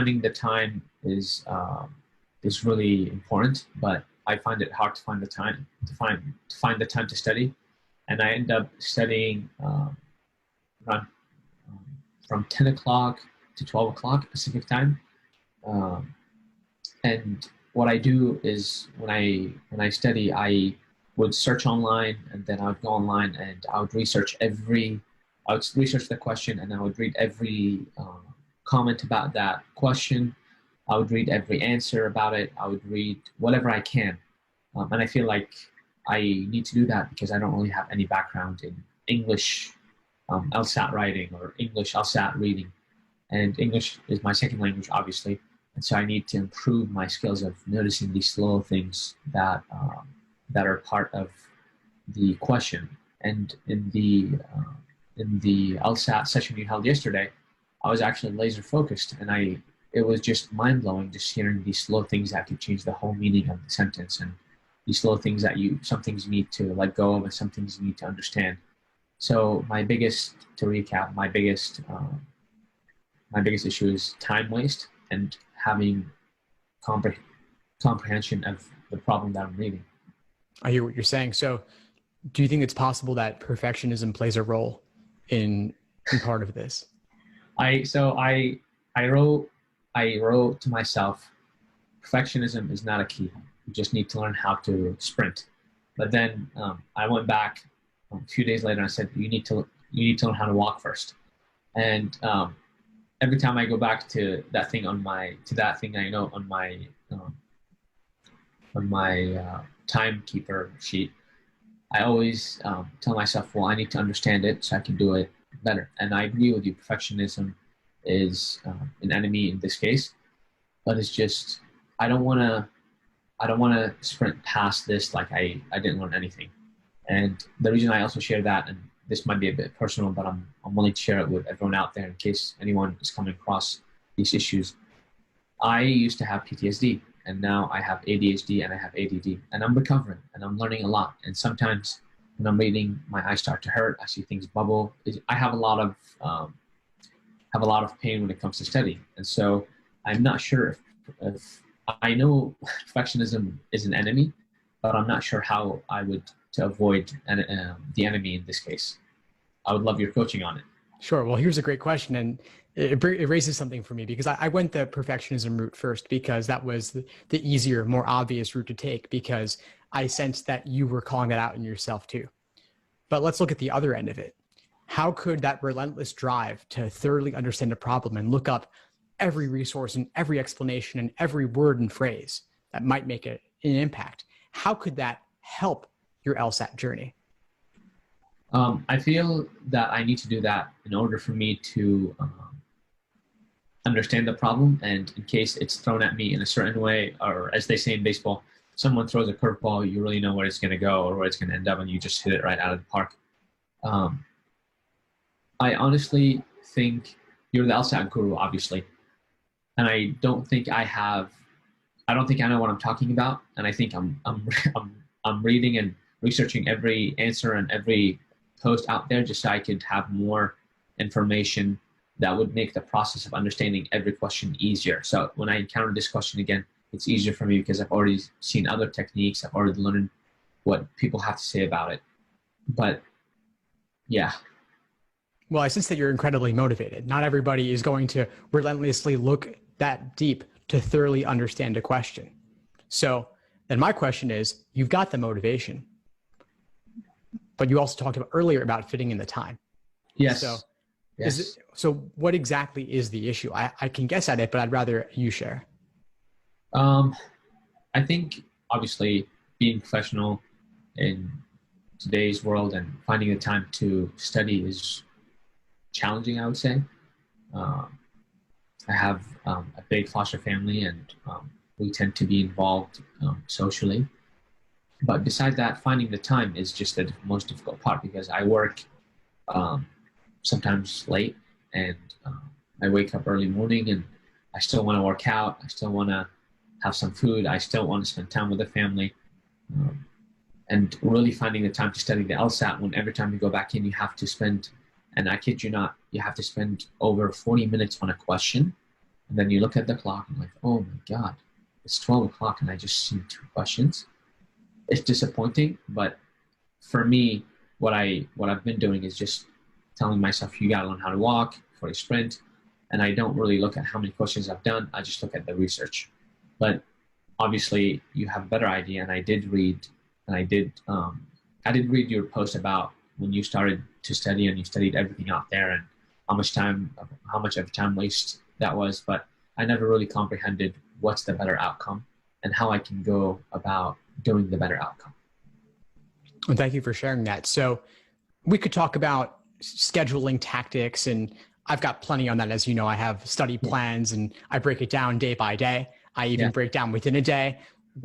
finding the time is really important, but I find it hard to find the time to find the time to study, and I end up studying around from 10 o'clock to 12 o'clock Pacific time. Um, and what I do is when I study, I would search online, and then I would go online and I would I would research the question, and I would read every comment about that question. I would read every answer about it. I would read whatever I can. And I feel like I need to do that because I don't really have any background in English LSAT writing or English LSAT reading. And English is my second language, obviously. And so I need to improve my skills of noticing these little things that are part of the question. And in the LSAT session we held yesterday, I was actually laser focused, and it was just mind blowing just hearing these little things that could change the whole meaning of the sentence, and these little things that some things you need to let go of, and some things you need to understand. So to recap, my biggest issue is time waste and having comprehension of the problem that I'm reading. I hear what you're saying. So do you think it's possible that perfectionism plays a role in part of this? I wrote to myself, perfectionism is not a key. You just need to learn how to sprint. But then I went back a few days later and I said, you need to learn how to walk first. And every time I go back to that thing I know on my timekeeper sheet, I always tell myself, well, I need to understand it so I can do it better. And I agree with you, perfectionism is an enemy in this case, but it's just, I don't want to sprint past this like I didn't learn anything. And the reason I also share that, and this might be a bit personal, but I'm willing to share it with everyone out there in case anyone is coming across these issues. I used to have PTSD, and now I have ADHD and I have ADD, and I'm recovering and I'm learning a lot. And sometimes when I'm reading, my eyes start to hurt. I see things bubble. I have a lot of pain when it comes to studying. And so I'm not sure if I know perfectionism is an enemy, but I'm not sure how I would to avoid the enemy in this case. I would love your coaching on it. Sure. Well, here's a great question. And it raises something for me because I went the perfectionism route first because that was the easier, more obvious route to take because I sensed that you were calling that out in yourself too. But let's look at the other end of it. How could that relentless drive to thoroughly understand a problem and look up every resource and every explanation and every word and phrase that might make an impact, how could that help your LSAT journey? I feel that I need to do that in order for me to understand the problem, and in case it's thrown at me in a certain way, or as they say in baseball, someone throws a curveball, you really know where it's going to go or where it's going to end up, and you just hit it right out of the park. I honestly think you're the LSAT guru, obviously, and I don't think I know what I'm talking about, and I think I'm reading and researching every answer and every post out there just so I could have more information that would make the process of understanding every question easier. So when I encounter this question again, it's easier for me because I've already seen other techniques. I've already learned what people have to say about it. But yeah. Well, I sense that you're incredibly motivated. Not everybody is going to relentlessly look that deep to thoroughly understand a question. So then my question is, you've got the motivation, but you also talked about earlier about fitting in the time. Yes. So, yes. So what exactly is the issue? I can guess at it, but I'd rather you share. I think obviously being professional in today's world and finding the time to study is challenging, I would say. I have a big foster family, and we tend to be involved socially. But beside that, finding the time is just the most difficult part because I work sometimes late, and I wake up early morning, and I still want to work out. I still want to have some food. I still want to spend time with the family. And really finding the time to study the LSAT when every time you go back in, you have to spend, and I kid you not, you have to spend over 40 minutes on a question. And then you look at the clock and like, oh my God, it's 12 o'clock and I just seen 2 questions. It's disappointing, but for me, what I've been doing is just telling myself you gotta learn how to walk for a sprint. And I don't really look at how many questions I've done. I just look at the research. But obviously you have a better idea. And I did read your post about when you started to study and you studied everything out there and how much of time waste that was. But I never really comprehended what's the better outcome and how I can go about doing the better outcome. Well, thank you for sharing that. So we could talk about scheduling tactics, and I've got plenty on that. As you know, I have study plans and I break it down day by day. I even break down within a day,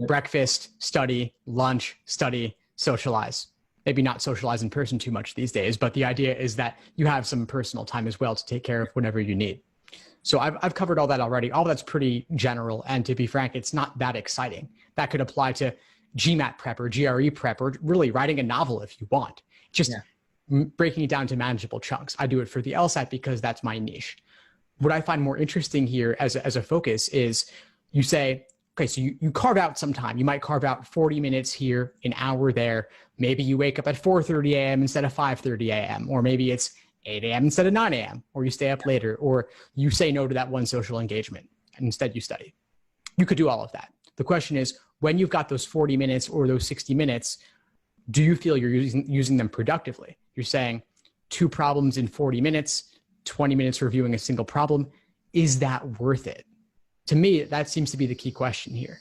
breakfast, study, lunch, study, socialize. Maybe not socialize in person too much these days, but the idea is that you have some personal time as well to take care of whenever you need. So I've covered all that already. All that's pretty general. And to be frank, it's not that exciting. That could apply to GMAT prep or GRE prep, or really writing a novel if you want. Just breaking it down to manageable chunks. I do it for the LSAT because that's my niche. What I find more interesting here as a focus is you say, okay, so you carve out some time. You might carve out 40 minutes here, an hour there. Maybe you wake up at 4:30 a.m. instead of 5:30 a.m. Or maybe it's 8 a.m. instead of 9 a.m. Or you stay up later. Or you say no to that one social engagement and instead you study. You could do all of that. The question is, when you've got those 40 minutes or those 60 minutes, do you feel you're using them productively? You're saying 2 problems in 40 minutes, 20 minutes reviewing a single problem. Is that worth it? To me, that seems to be the key question here.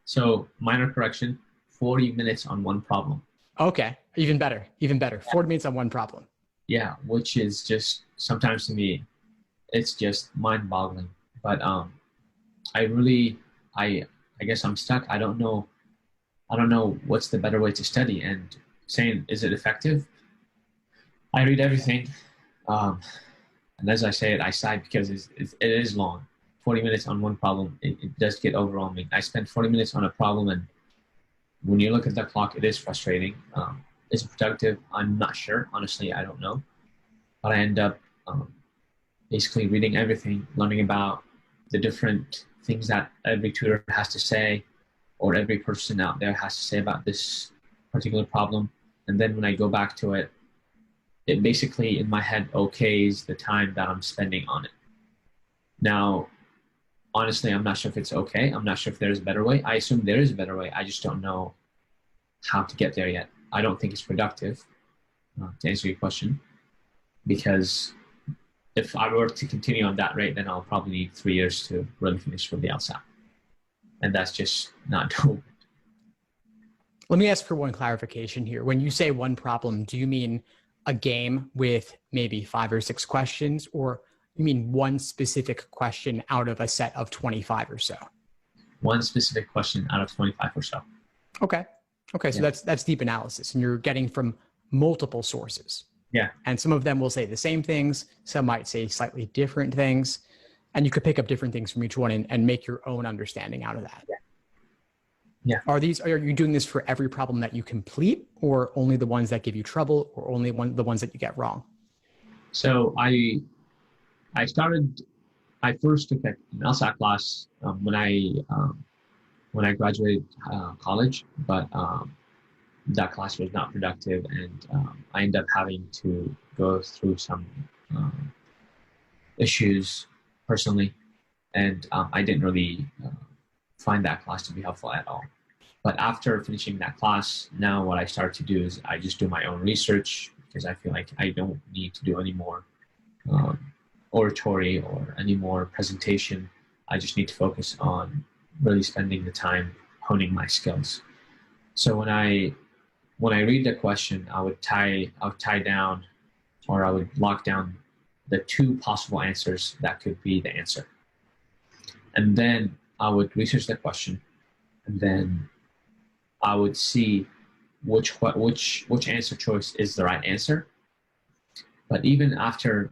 So minor correction, 40 minutes on one problem. Okay, even better, even better. 40 minutes on one problem. Yeah, which is just, sometimes to me, it's just mind boggling. But I guess I'm stuck. I don't know what's the better way to study, and saying, is it effective? I read everything. And as I say it, I sigh because it is long. 40 minutes on one problem, it does get overwhelming. I spent 40 minutes on a problem, and when you look at the clock, it is frustrating. Is it productive? I'm not sure. Honestly, I don't know. But I end up basically reading everything, learning about the different things that every tutor has to say, or every person out there has to say about this particular problem. And then when I go back to it, it basically in my head okays the time that I'm spending on it. Now, honestly, I'm not sure if it's okay. I'm not sure if there's a better way. I assume there is a better way. I just don't know how to get there yet. I don't think it's productive, to answer your question, because if I were to continue on that rate, then I'll probably need 3 years to really finish with the LSAT. And that's just not doable. Let me ask for one clarification here. When you say one problem, do you mean a game with maybe 5 or 6 questions, or you mean one specific question out of a set of 25 or so? One specific question out of 25 or so. Okay. So that's deep analysis, and you're getting from multiple sources. Yeah. And some of them will say the same things. Some might say slightly different things, and you could pick up different things from each one and make your own understanding out of that. Yeah. Are you doing this for every problem that you complete, or only the ones that give you trouble, or only the ones that you get wrong? So I first took an LSAT class when I graduated college, but that class was not productive, and I ended up having to go through some issues personally, and I didn't really find that class to be helpful at all. But after finishing that class, now what I start to do is I just do my own research, because I feel like I don't need to do any more oratory or any more presentation. I just need to focus on really spending the time honing my skills. So when I read the question, I would tie down, or I would lock down the 2 possible answers that could be the answer. And then I would research the question, and then I would see which answer choice is the right answer. But even after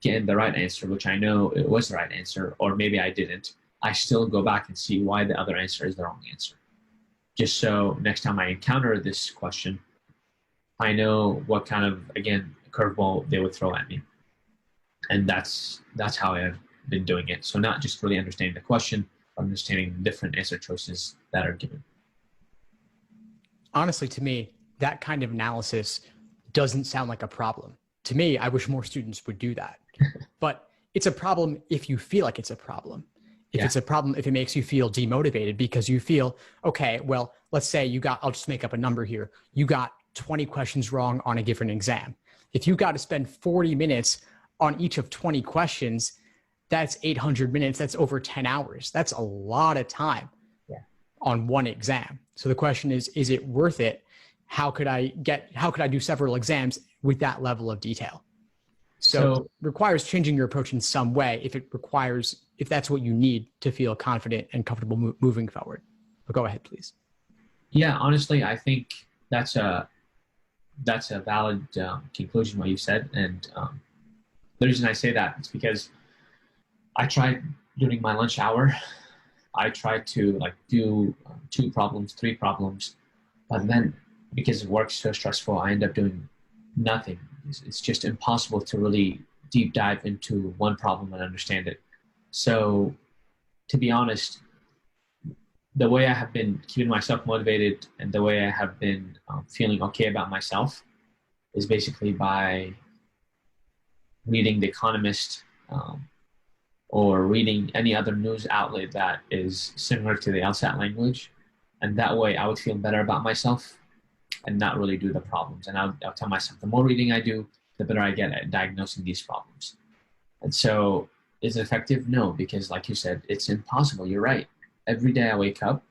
getting the right answer, which I know it was the right answer, or maybe I didn't, I still go back and see why the other answer is the wrong answer. Just so next time I encounter this question, I know what kind of, again, curveball they would throw at me. And that's how I've been doing it. So not just really understanding the question, but understanding the different answer choices that are given. Honestly, to me, that kind of analysis doesn't sound like a problem. To me, I wish more students would do that. But it's a problem if you feel like it's a problem. If it's a problem, if it makes you feel demotivated because you feel, okay, well, let's say you got, I'll just make up a number here. You got 20 questions wrong on a given exam. If you got to spend 40 minutes on each of 20 questions, that's 800 minutes. That's over 10 hours. That's a lot of time on one exam. So the question is it worth it? How could I do several exams with that level of detail? So it requires changing your approach in some way if that's what you need to feel confident and comfortable moving forward. But go ahead, please. Yeah, honestly, I think that's a valid conclusion what you said. And the reason I say that is because I tried during my lunch hour, I tried to do 2 problems, 3 problems, but then because work's so stressful, I end up doing nothing. It's just impossible to really deep dive into one problem and understand it. So to be honest, the way I have been keeping myself motivated and the way I have been feeling okay about myself is basically by reading The Economist, or reading any other news outlet that is similar to the LSAT language. And that way I would feel better about myself and not really do the problems. And I'll tell myself the more reading I do, the better I get at diagnosing these problems. And so is it effective? No, because like you said, it's impossible. You're right. Every day I wake up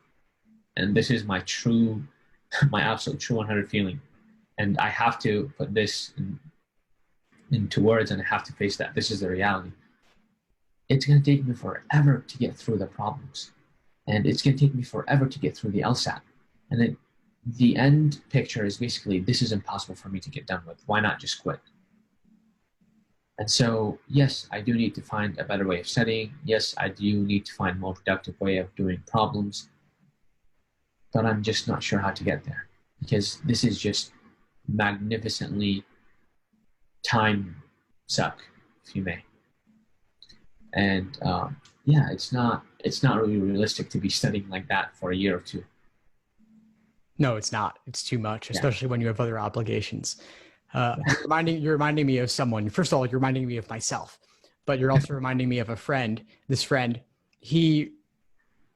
and this is my absolute true 100 feeling. And I have to put this into words and I have to face that. This is the reality. It's going to take me forever to get through the problems. And it's going to take me forever to get through the LSAT. And then the end picture is basically, this is impossible for me to get done with. Why not just quit? And so, yes, I do need to find a better way of studying. Yes, I do need to find a more productive way of doing problems. But I'm just not sure how to get there. Because this is just magnificently time suck, if you may. And it's not really realistic to be studying like that for a year or 2. No, it's not. It's too much, especially when you have other obligations. You're reminding me of someone. First of all, you're reminding me of myself, but you're also reminding me of a friend. This friend, he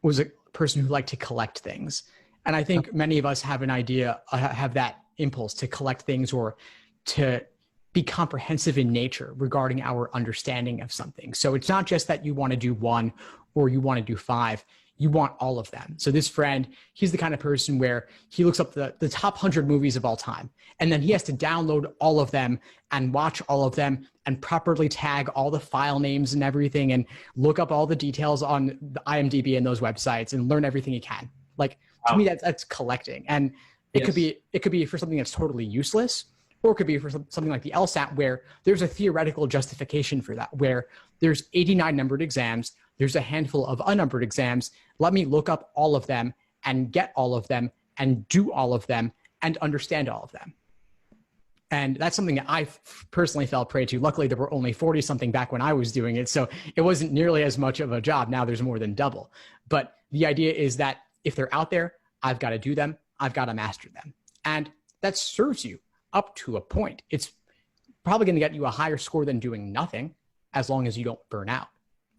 was a person who liked to collect things. And I think many of us have have that impulse to collect things or to be comprehensive in nature regarding our understanding of something. So it's not just that you want to do 1 or you want to do 5, you want all of them. So this friend, he's the kind of person where he looks up the top 100 movies of all time, and then he has to download all of them and watch all of them and properly tag all the file names and everything and look up all the details on the IMDb and those websites and learn everything he can. Like, to me, that's collecting. And it could be for something that's totally useless, or it could be for something like the LSAT, where there's a theoretical justification for that, where there's 89 numbered exams, there's a handful of unnumbered exams. Let me look up all of them and get all of them and do all of them and understand all of them. And that's something that I personally fell prey to. Luckily, there were only 40 something back when I was doing it, so it wasn't nearly as much of a job. Now there's more than double. But the idea is that if they're out there, I've got to do them. I've got to master them. And that serves you up to a point. It's probably going to get you a higher score than doing nothing, as long as you don't burn out.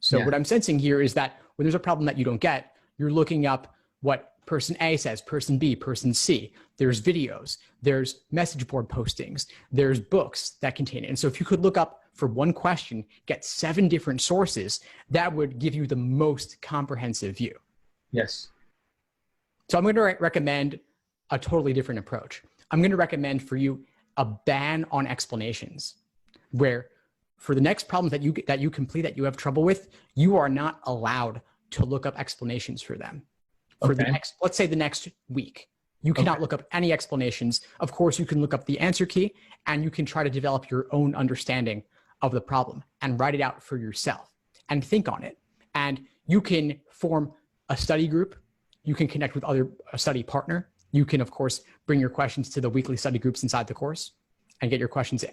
So what I'm sensing here is that when there's a problem that you don't get, you're looking up what person A says, person B, person C. There's videos, there's message board postings, there's books that contain it. And so if you could look up for one question, get 7 different sources, that would give you the most comprehensive view. Yes. So I'm going to recommend a totally different approach. I'm going to recommend for you a ban on explanations, where for the next problem that you complete that you have trouble with, you are not allowed to look up explanations for them. For the next, let's say the next week, you cannot look up any explanations. Of course, you can look up the answer key and you can try to develop your own understanding of the problem and write it out for yourself and think on it. And you can form a study group. You can connect with a study partner. You can, of course, bring your questions to the weekly study groups inside the course and get your questions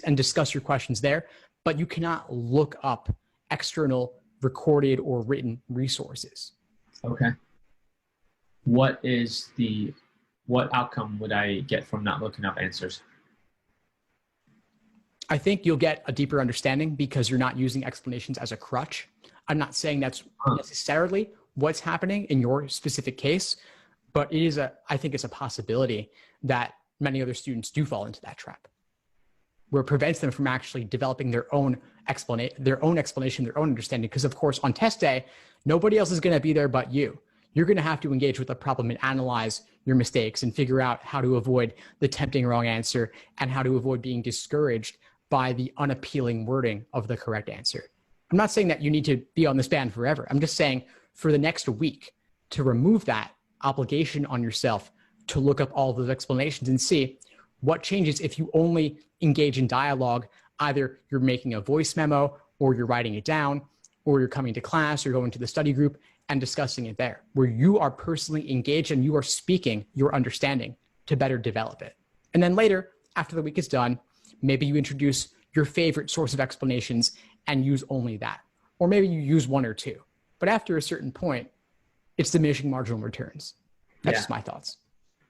and discuss your questions there. but you cannot look up external recorded or written resources. Okay. What outcome would I get from not looking up answers? I think you'll get a deeper understanding because you're not using explanations as a crutch. I'm not saying that's necessarily what's happening in your specific case, but I think it's a possibility that many other students do fall into that trap, where it prevents them from actually developing their own explanation, their own understanding. Because of course, on test day, nobody else is going to be there but you. You're going to have to engage with the problem and analyze your mistakes and figure out how to avoid the tempting wrong answer and how to avoid being discouraged by the unappealing wording of the correct answer. I'm not saying that you need to be on this band forever. I'm just saying for the next week to remove that obligation on yourself to look up all those explanations and see what changes if you only engage in dialogue. Either you're making a voice memo or you're writing it down, or you're coming to class or going to the study group and discussing it there, where you are personally engaged and you are speaking your understanding to better develop it. And then later, after the week is done, maybe you introduce your favorite source of explanations and use only that. Or maybe you use one or two. But after a certain point, it's diminishing marginal returns. That's just my thoughts.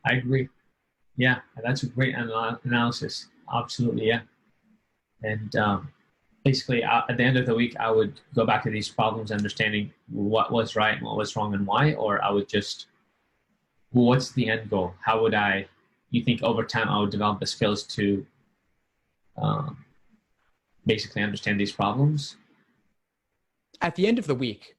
I agree. Yeah, that's a great analysis. Absolutely, yeah. And basically, at the end of the week, I would go back to these problems, understanding what was right and what was wrong and why, or I would just, well, what's the end goal? How would you think over time I would develop the skills to basically understand these problems? At the end of the week,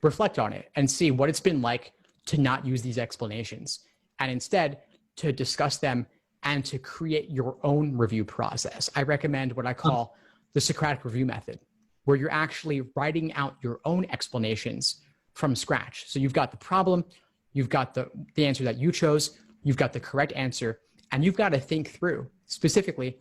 reflect on it and see what it's been like to not use these explanations, and instead to discuss them and to create your own review process. I recommend what I call the Socratic review method, where you're actually writing out your own explanations from scratch. So you've got the problem, you've got the answer that you chose, you've got the correct answer, and you've got to think through specifically,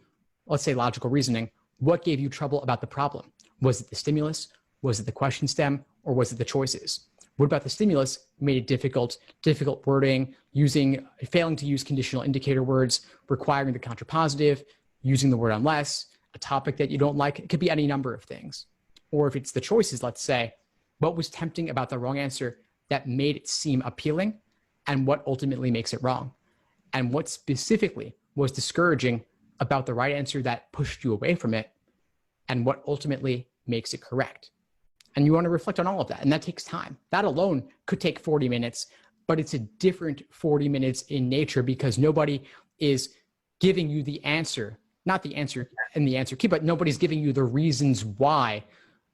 let's say logical reasoning, what gave you trouble about the problem? Was it the stimulus? Was it the question stem? Or was it the choices? What about the stimulus made it difficult wording, failing to use conditional indicator words, requiring the contrapositive, using the word unless, a topic that you don't like? It could be any number of things. Or if it's the choices, let's say, what was tempting about the wrong answer that made it seem appealing, and what ultimately makes it wrong? And what specifically was discouraging about the right answer that pushed you away from it, and what ultimately makes it correct? And you want to reflect on all of that. And that takes time. That alone could take 40 minutes, but it's a different 40 minutes in nature because nobody is giving you the answer, not the answer and the answer key, but nobody's giving you the reasons why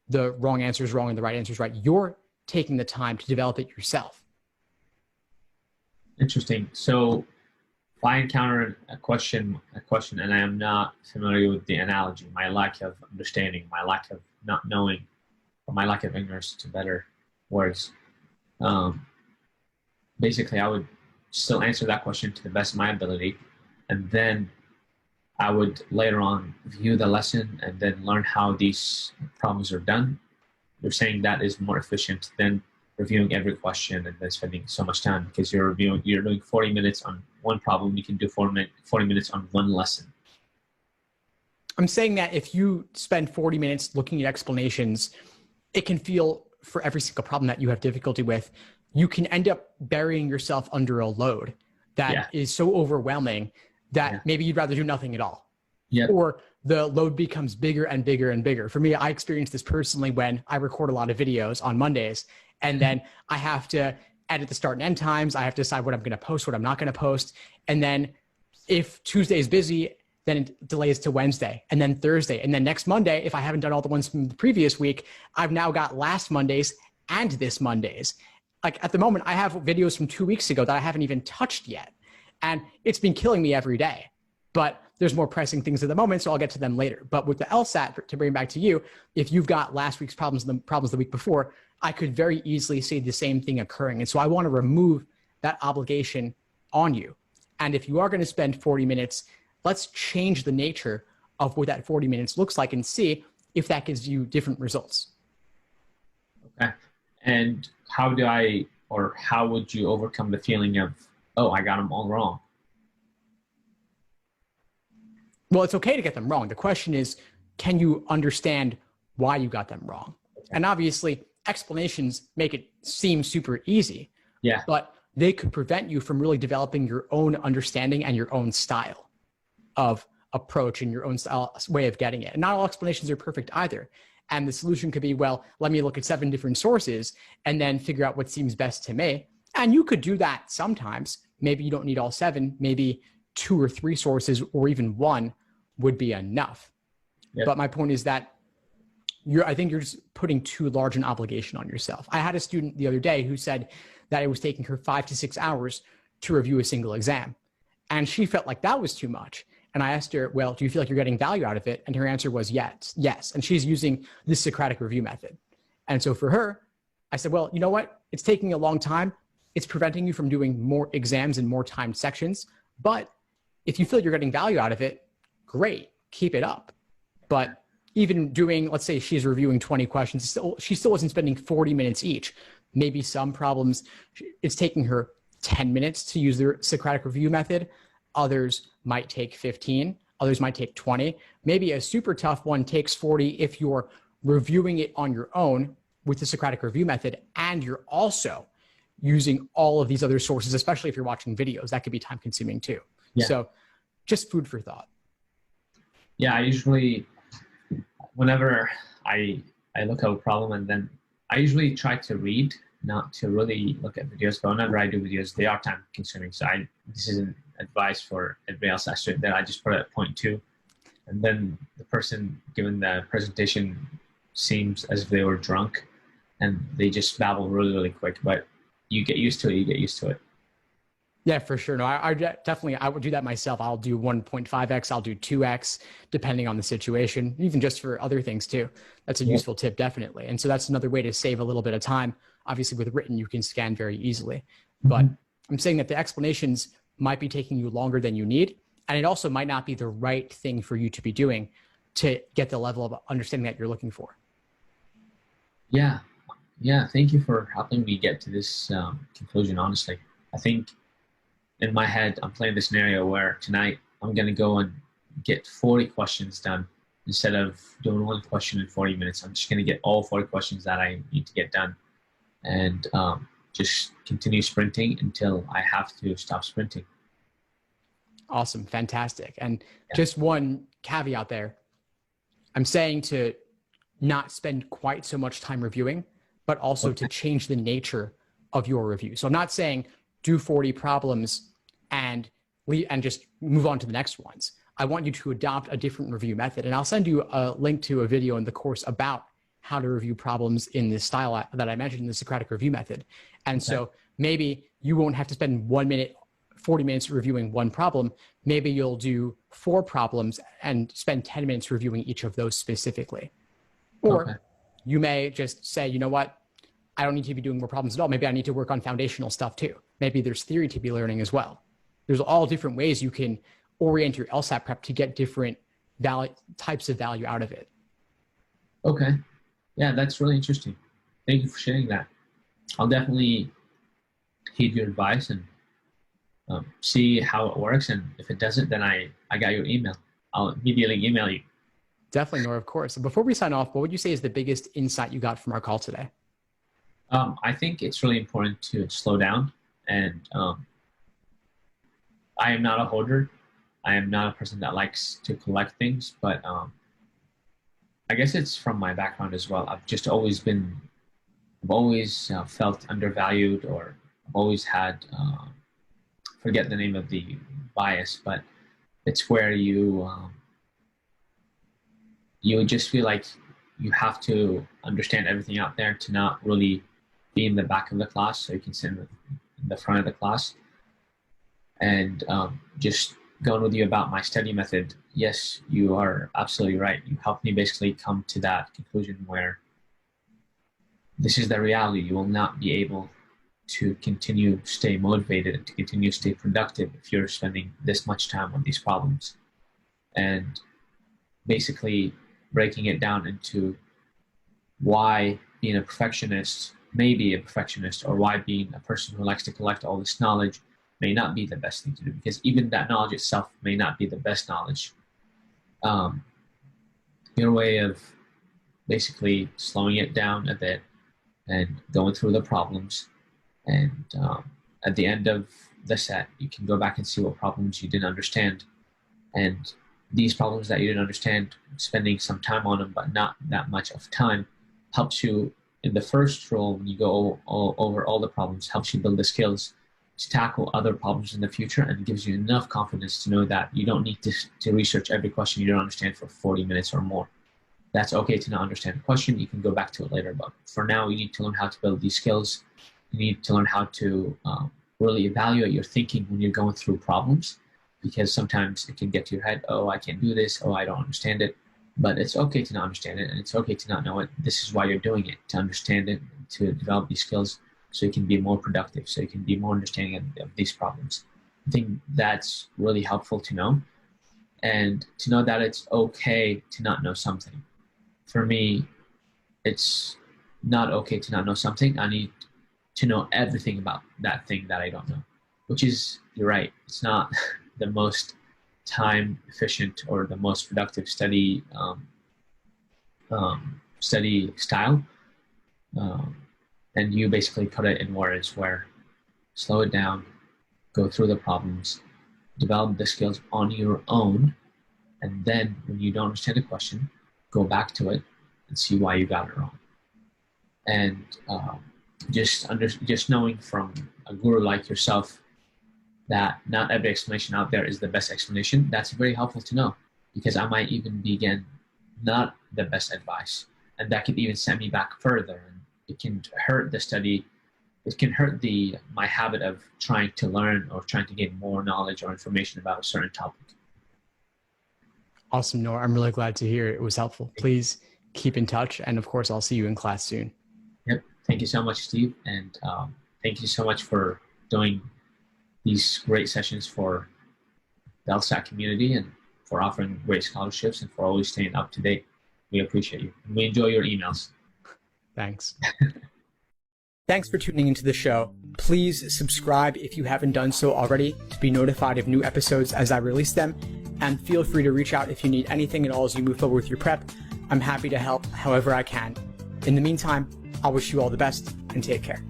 the wrong answer is wrong and the right answer is right. You're taking the time to develop it yourself. Interesting. So if I encounter a question and I am not familiar with the analogy, my lack of understanding, my lack of not knowing, or my lack of ignorance to better words, basically I would still answer that question to the best of my ability, and then I would later on view the lesson and then learn how these problems are done. You're saying that is more efficient than reviewing every question and then spending so much time, because you're doing 40 minutes on one problem. You can do 40 minutes on one lesson. I'm saying that if you spend 40 minutes looking at explanations, it can feel, for every single problem that you have difficulty with, you can end up burying yourself under a load that is so overwhelming that maybe you'd rather do nothing at all. Or the load becomes bigger and bigger and bigger. For me, I experienced this personally when I record a lot of videos on Mondays, and then I have to edit the start and end times. I have to decide what I'm going to post, what I'm not going to post. And then if Tuesday is busy, then it delays to Wednesday, and then Thursday. And then next Monday, if I haven't done all the ones from the previous week, I've now got last Monday's and this Monday's. Like at the moment, I have videos from 2 weeks ago that I haven't even touched yet. And it's been killing me every day. But there's more pressing things at the moment, so I'll get to them later. But with the LSAT, to bring back to you, if you've got last week's problems and the problems the week before, I could very easily see the same thing occurring. And so I want to remove that obligation on you. And if you are going to spend 40 minutes, let's change the nature of what that 40 minutes looks like and see if that gives you different results. Okay. And how would you overcome the feeling of, oh, I got them all wrong? Well, it's okay to get them wrong. The question is, can you understand why you got them wrong? And obviously, explanations make it seem super easy, Yeah. but they could prevent you from really developing your own understanding and your own style of approach and your own style, way of getting it. And not all explanations are perfect either. And the solution could be, well, let me look at 7 different sources and then figure out what seems best to me. And you could do that sometimes. Maybe you don't need all 7. Maybe 2 or 3 sources or even 1 would be enough. Yep. But my point is that I think you're just putting too large an obligation on yourself. I had a student the other day who said that it was taking her 5 to 6 hours to review a single exam. And she felt like that was too much. And I asked her, well, do you feel like you're getting value out of it? And her answer was yes. And she's using the Socratic review method. And so for her, I said, well, you know what? It's taking a long time. It's preventing you from doing more exams and more timed sections. But if you feel you're getting value out of it, great, keep it up. But even doing, let's say she's reviewing 20 questions, she still wasn't spending 40 minutes each. Maybe some problems, it's taking her 10 minutes to use the Socratic review method. Others might take 15. Others might take 20. Maybe a super tough one takes 40 if you're reviewing it on your own with the Socratic review method, and you're also using all of these other sources, especially if you're watching videos. That could be time consuming too. Yeah. So just food for thought. Yeah, I usually, whenever I look at a problem, and then I usually try to read, not to really look at videos, but whenever I do videos, they are time consuming. So this isn't advice for everybody else. I just put it at point 2. And then the person giving the presentation seems as if they were drunk and they just babble really, really quick, but you get used to it. Yeah, for sure. No, I definitely, I would do that myself. I'll do 1.5x, I'll do 2x, depending on the situation, even just for other things too. That's a useful tip, definitely. And so that's another way to save a little bit of time. Obviously with written, you can scan very easily, but I'm saying that the explanations might be taking you longer than you need. And it also might not be the right thing for you to be doing to get the level of understanding that you're looking for. Yeah. Thank you for helping me get to this conclusion. Honestly, I think in my head, I'm playing this scenario where tonight I'm going to go and get 40 questions done instead of doing 1 question in 40 minutes. I'm just going to get all 40 questions that I need to get done and just continue sprinting until I have to stop sprinting. Awesome. Fantastic. And just one caveat there. I'm saying to not spend quite so much time reviewing, but also to change the nature of your review. So I'm not saying do 40 problems and just move on to the next ones. I want you to adopt a different review method. And I'll send you a link to a video in the course about how to review problems in this style that I mentioned in the Socratic review method. And so maybe you won't have to spend 40 minutes reviewing 1 problem. Maybe you'll do 4 problems and spend 10 minutes reviewing each of those specifically. Or you may just say, you know what? I don't need to be doing more problems at all. Maybe I need to work on foundational stuff too. Maybe there's theory to be learning as well. There's all different ways you can orient your LSAT prep to get different types of value out of it. Okay. Yeah, that's really interesting. Thank you for sharing that. I'll definitely heed your advice and see how it works. And if it doesn't, then I got your email. I'll immediately email you. Definitely, Nor, of course. Before we sign off, what would you say is the biggest insight you got from our call today? I think it's really important to slow down. And I am not a hoarder. I am not a person that likes to collect things, but I guess it's from my background as well. I've always felt undervalued, or I've always had, forget the name of the bias, but it's where you just feel like you have to understand everything out there to not really be in the back of the class, so you can sit in the front of the class. And just going with you about my study method, yes, you are absolutely right. You helped me basically come to that conclusion where this is the reality. You will not be able to continue to stay motivated and to continue to stay productive if you're spending this much time on these problems. And basically breaking it down into why being a perfectionist may be a perfectionist, or why being a person who likes to collect all this knowledge may not be the best thing to do, because even that knowledge itself may not be the best knowledge. your way of basically slowing it down a bit and going through the problems. And at the end of the set, you can go back and see what problems you didn't understand. And these problems that you didn't understand, spending some time on them, but not that much of time, helps you in the first roll when you go over all the problems, helps you build the skills to tackle other problems in the future, and gives you enough confidence to know that you don't need to research every question you don't understand for 40 minutes or more. That's okay to not understand a question. You can go back to it later. But for now, you need to learn how to build these skills. You need to learn how to really evaluate your thinking when you're going through problems, because sometimes it can get to your head, oh, I can't do this, oh, I don't understand it. But it's okay to not understand it, and it's okay to not know it. This is why you're doing it, to understand it, to develop these skills so you can be more productive, so you can be more understanding of these problems. I think that's really helpful to know, and to know that it's okay to not know something. For me, it's not okay to not know something. I need to know everything about that thing that I don't know, which is, you're right, it's not the most time efficient or the most productive study style. And you basically put it in words where slow it down, go through the problems, develop the skills on your own, and then when you don't understand a question, go back to it and see why you got it wrong. And just knowing from a guru like yourself that not every explanation out there is the best explanation, that's very helpful to know, because I might even be, again, not the best advice. And that could even send me back further. And it can hurt the study. It can hurt my habit of trying to learn or trying to gain more knowledge or information about a certain topic. Awesome, Noor. I'm really glad to hear it was helpful. Please keep in touch. And of course, I'll see you in class soon. Yep. Thank you so much, Steve. And thank you so much for doing these great sessions for the LSAT community, and for offering great scholarships, and for always staying up to date. We appreciate you. And we enjoy your emails. Thanks. Thanks for tuning into the show. Please subscribe if you haven't done so already to be notified of new episodes as I release them. And feel free to reach out if you need anything at all as you move forward with your prep. I'm happy to help however I can. In the meantime, I'll wish you all the best and take care.